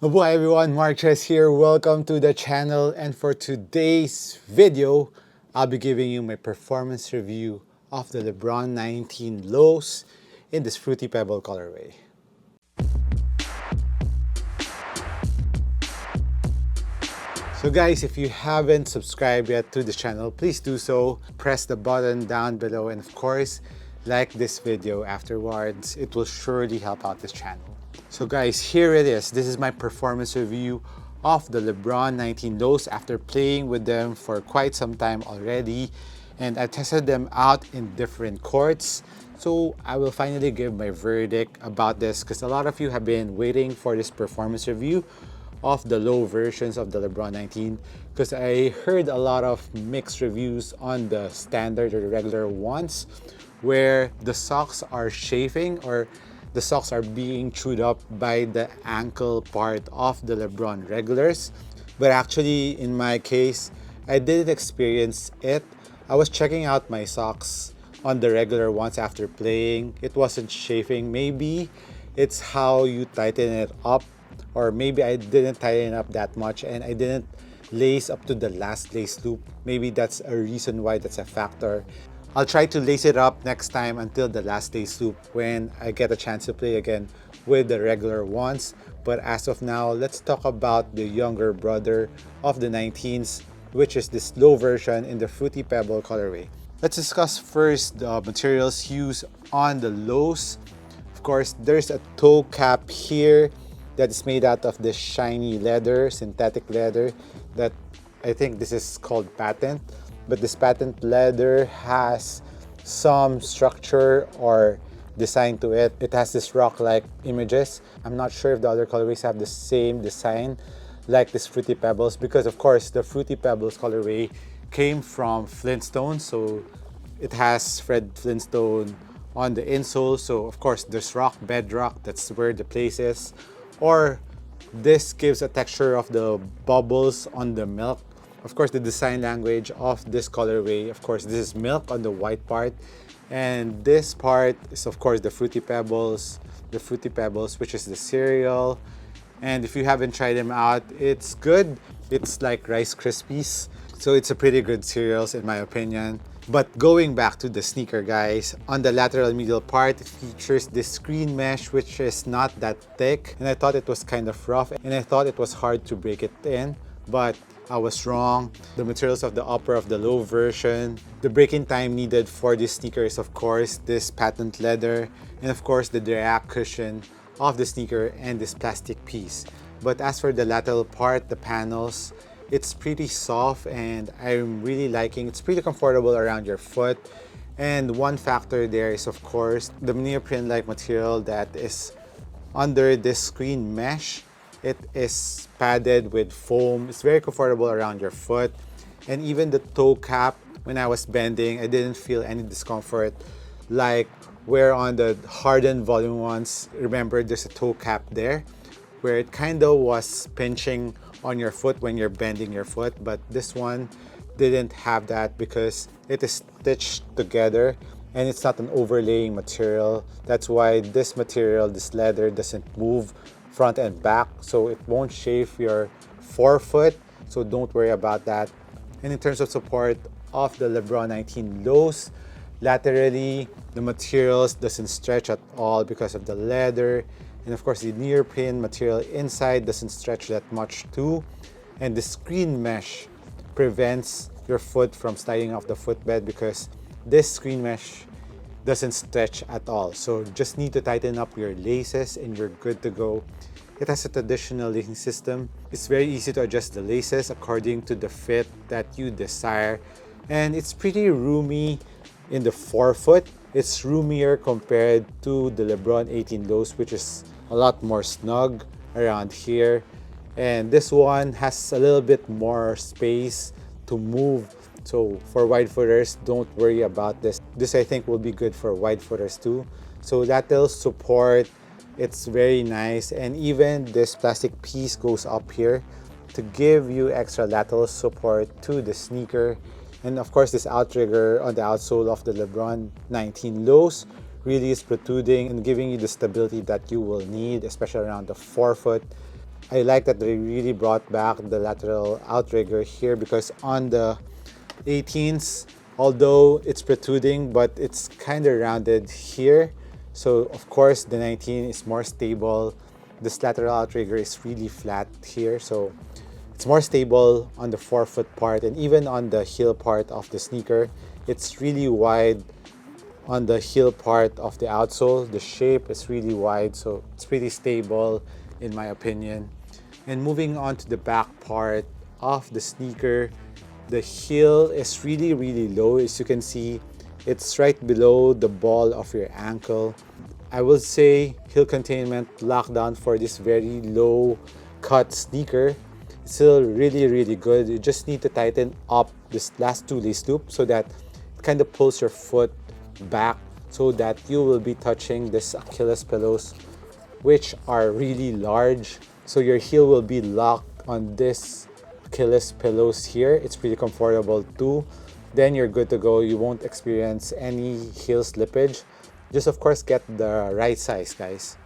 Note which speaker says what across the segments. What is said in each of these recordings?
Speaker 1: Hello everyone, MARKCHES here. Welcome to the channel, and for today's video, I'll be giving you my performance review of the Lebron 19 lows in this Fruity Pebble colorway. So guys, if you haven't subscribed yet to the channel, please do so. Press the button down below and of course, like this video afterwards. It will surely help out this channel. So guys, here it is. This is my performance review of the Lebron 19 lows after playing with them for quite some time already. And I tested them out in different courts. So I will finally give my verdict about this because a lot of you have been waiting for this performance review of the low versions of the Lebron 19 because I heard a lot of mixed reviews on the standard or the regular ones where the socks are chafing or the socks are being chewed up by the ankle part of the Lebron regulars. But actually, in my case, I didn't experience it. I was checking out my socks on the regular ones after playing. It wasn't chafing. Maybe it's how you tighten it up, or maybe I didn't tighten it up that much and I didn't lace up to the last lace loop. Maybe that's a reason why that's a factor. I'll try to lace it up next time until the last lace loop when I get a chance to play again with the regular ones. But as of now, let's talk about the younger brother of the 19s, which is this low version in the Fruity Pebble colorway. Let's discuss first the materials used on the lows. Of course, there's a toe cap here that is made out of this shiny leather, synthetic leather, that I think this is called patent. But this patent leather has some structure or design to it. It has this rock-like images. I'm not sure if the other colorways have the same design like this Fruity Pebbles, because of course the Fruity Pebbles colorway came from Flintstone, so it has Fred Flintstone on the insole. So of course there's rock, bedrock, that's where the place is. Or this gives a texture of the bubbles on the milk. Of course, the design language of this colorway, of course, this is milk on the white part. And this part is, of course, the Fruity Pebbles, which is the cereal. And if you haven't tried them out, it's good. It's like Rice Krispies. So it's a pretty good cereals in my opinion. But going back to the sneaker, guys, on the lateral medial part, it features this screen mesh, which is not that thick. And I thought it was kind of rough and I thought it was hard to break it in. But I was wrong. The materials of the upper of the low version, the break-in time needed for this sneaker is of course this patent leather and of course the drag cushion of the sneaker and this plastic piece. But as for the lateral part, the panels, it's pretty soft and I'm really liking. It's pretty comfortable around your foot. And one factor there is of course the neoprene-like material that is under this screen mesh. It is padded with foam. It's very comfortable around your foot. And even the toe cap, when I was bending, I didn't feel any discomfort. Like where on the hardened volume ones, remember there's a toe cap there, where it kind of was pinching on your foot when you're bending your foot. But this one didn't have that because it is stitched together and it's not an overlaying material. That's why this material, this leather, doesn't move front and back, so it won't chafe your forefoot, so don't worry about that. And in terms of support of the Lebron 19 lows, laterally the materials doesn't stretch at all because of the leather, and of course the neoprene material inside doesn't stretch that much too, and the screen mesh prevents your foot from sliding off the footbed because this screen mesh doesn't stretch at all. So just need to tighten up your laces and you're good to go. It has a traditional lacing system. It's very easy to adjust the laces according to the fit that you desire. And it's pretty roomy in the forefoot. It's roomier compared to the Lebron 18 lows, which is a lot more snug around here. And this one has a little bit more space to move. So for wide footers, don't worry about this. This I think will be good for wide footers too. So lateral support, it's very nice. And even this plastic piece goes up here to give you extra lateral support to the sneaker. And of course, this outrigger on the outsole of the Lebron 19 lows really is protruding and giving you the stability that you will need, especially around the forefoot. I like that they really brought back the lateral outrigger here, because on the 18s, although it's protruding, but it's kind of rounded here. So of course the 19 is more stable. This lateral outrigger is really flat here, so it's more stable on the forefoot part, and even on the heel part of the sneaker. It's really wide on the heel part of the outsole. The shape is really wide, so it's pretty stable in my opinion. And moving on to the back part of the sneaker, the heel is really low. As you can see, it's right below the ball of your ankle. I will say heel containment lockdown for this very low cut sneaker, it's still really good. You just need to tighten up this last two lace loops so that it kind of pulls your foot back, so that you will be touching this Achilles pillows, which are really large. So your heel will be locked on this Achilles pillows here. It's pretty comfortable too. Then you're good to go. You won't experience any heel slippage. Just of course get the right size, guys.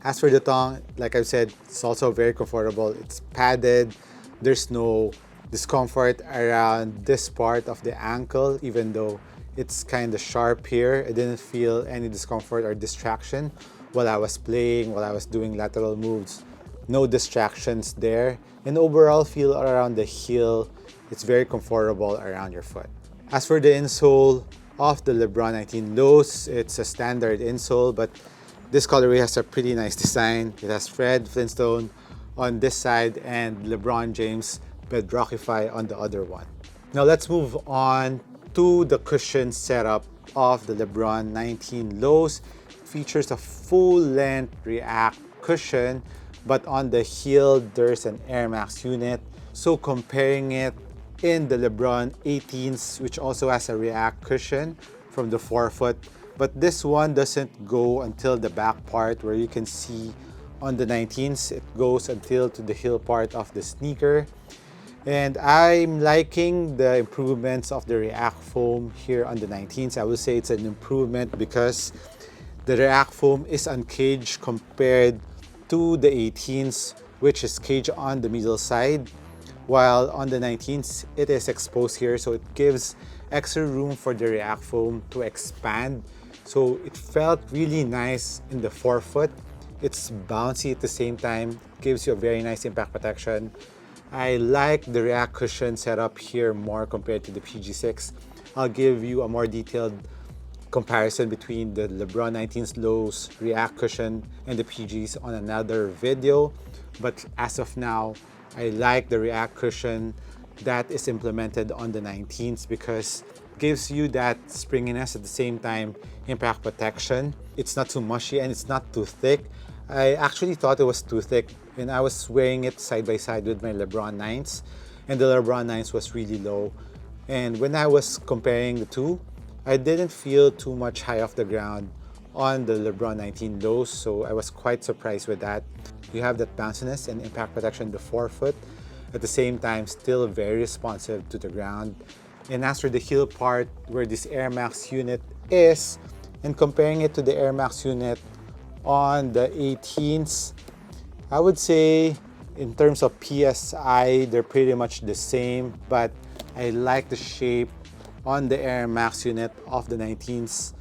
Speaker 1: As for the tongue, like I've said, it's also very comfortable. It's padded. There's no discomfort around this part of the ankle, even though it's kind of sharp here. I didn't feel any discomfort or distraction while I was playing, while I was doing lateral moves. No distractions there. And overall feel around the heel, it's very comfortable around your foot. As for the insole of the Lebron 19 lows, it's a standard insole, but this colorway has a pretty nice design. It has Fred Flintstone on this side and LeBron James Bedrockify on the other one. Now let's move on to the cushion setup of the Lebron 19 lows. It features a full-length React cushion, but on the heel there's an Air Max unit. So comparing it in the Lebron 18s, which also has a React cushion from the forefoot, but this one doesn't go until the back part, where you can see on the 19s it goes until to the heel part of the sneaker. And I'm liking the improvements of the React foam here on the 19s. I would say it's an improvement because the React foam is uncaged compared to the 18s, which is caged on the middle side, while on the 19s it is exposed here, so it gives extra room for the React foam to expand. So it felt really nice in the forefoot. It's bouncy at the same time, gives you a very nice impact protection. I like the React cushion setup here more compared to the PG6. I'll give you a more detailed comparison between the Lebron 19's lows React cushion and the PGs on another video. But as of now, I like the React cushion that is implemented on the 19s because it gives you that springiness at the same time impact protection. It's not too mushy and it's not too thick. I actually thought it was too thick when I was wearing it side by side with my Lebron 9s, and the Lebron 9s was really low. And when I was comparing the two, I didn't feel too much high off the ground on the Lebron 19 lows, so I was quite surprised with that. You have that bounciness and impact protection in the forefoot, at the same time still very responsive to the ground. And as for the heel part, where this Air Max unit is, and comparing it to the Air Max unit on the 18s, I would say in terms of PSI, they're pretty much the same, but I like the shape on the Air Max unit of the 19s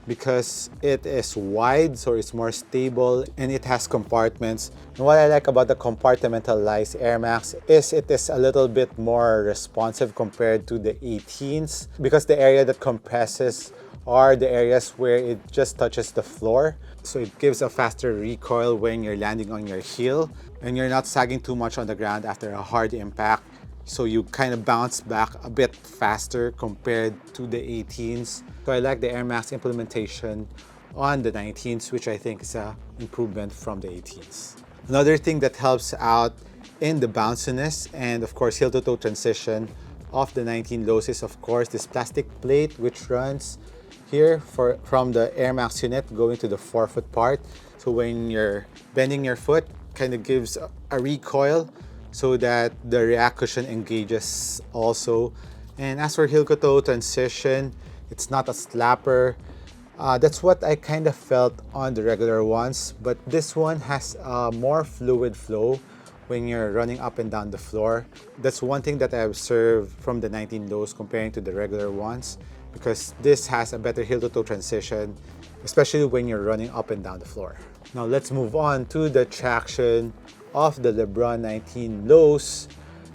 Speaker 1: because it is wide, so it's more stable, and it has compartments. And what I like about the compartmentalized Air Max is it is a little bit more responsive compared to the 18s, because the area that compresses are the areas where it just touches the floor. So it gives a faster recoil when you're landing on your heel, and you're not sagging too much on the ground after a hard impact. So you kind of bounce back a bit faster compared to the 18s. So I like the Air Max implementation on the 19s, which I think is an improvement from the 18s. Another thing that helps out in the bounciness and of course heel-to-toe transition of the 19 lows is of course this plastic plate which runs here from the Air Max unit going to the forefoot part. So when you're bending your foot, kind of gives a recoil so that the React cushion engages also. And as for heel-to-toe transition, it's not a slapper. That's what I kind of felt on the regular ones, but this one has a more fluid flow when you're running up and down the floor. That's one thing that I observed from the 19 lows comparing to the regular ones, because this has a better heel-to-toe transition, especially when you're running up and down the floor. Now let's move on to the traction of the Lebron 19 lows.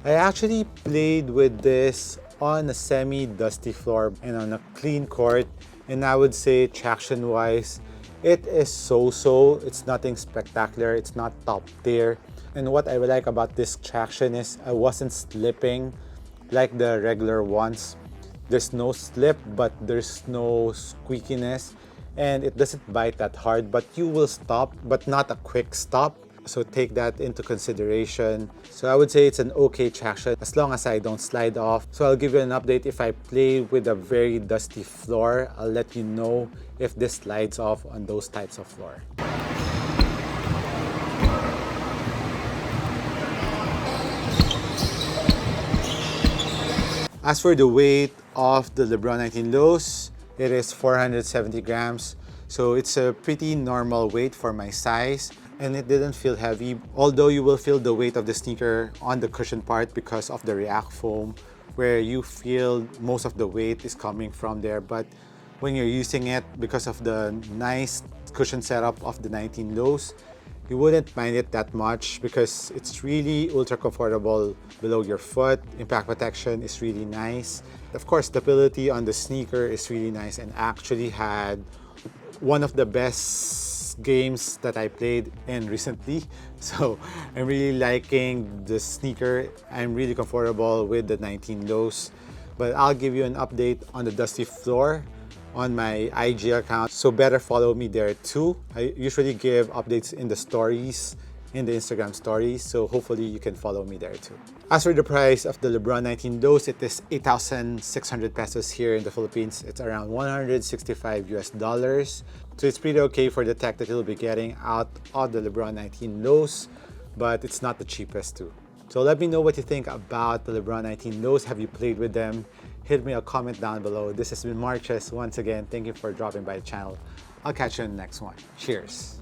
Speaker 1: I actually played with this on a semi-dusty floor and on a clean court, and I would say traction-wise, it is so-so. It's nothing spectacular. It's not top tier. And what I like about this traction is I wasn't slipping like the regular ones. There's no slip, but there's no squeakiness, and it doesn't bite that hard, but you will stop, but not a quick stop. So take that into consideration. So I would say it's an okay traction as long as I don't slide off. So I'll give you an update if I play with a very dusty floor. I'll let you know if this slides off on those types of floor. As for the weight of the Lebron 19 lows, it is 470 grams. So it's a pretty normal weight for my size, and it didn't feel heavy. Although you will feel the weight of the sneaker on the cushion part because of the React foam, where you feel most of the weight is coming from there. But when you're using it, because of the nice cushion setup of the 19 lows, you wouldn't mind it that much because it's really ultra comfortable below your foot. Impact protection is really nice. Of course, stability on the sneaker is really nice, and actually had one of the best games that I played in recently. So I'm really liking the sneaker. I'm really comfortable with the 19 lows. But I'll give you an update on the dusty floor on my IG account, so better follow me there too. I usually give updates in the stories, in the Instagram stories, so hopefully you can follow me there too. As for the price of the Lebron 19 lows, it is 8,600 pesos here in the Philippines. It's around 165 US dollars. So it's pretty okay for the tech that you'll be getting out of the Lebron 19 lows, but it's not the cheapest too. So let me know what you think about the Lebron 19 lows. Have you played with them? Hit me a comment down below. This has been MARKCHES. Once again, thank you for dropping by the channel. I'll catch you in the next one. Cheers.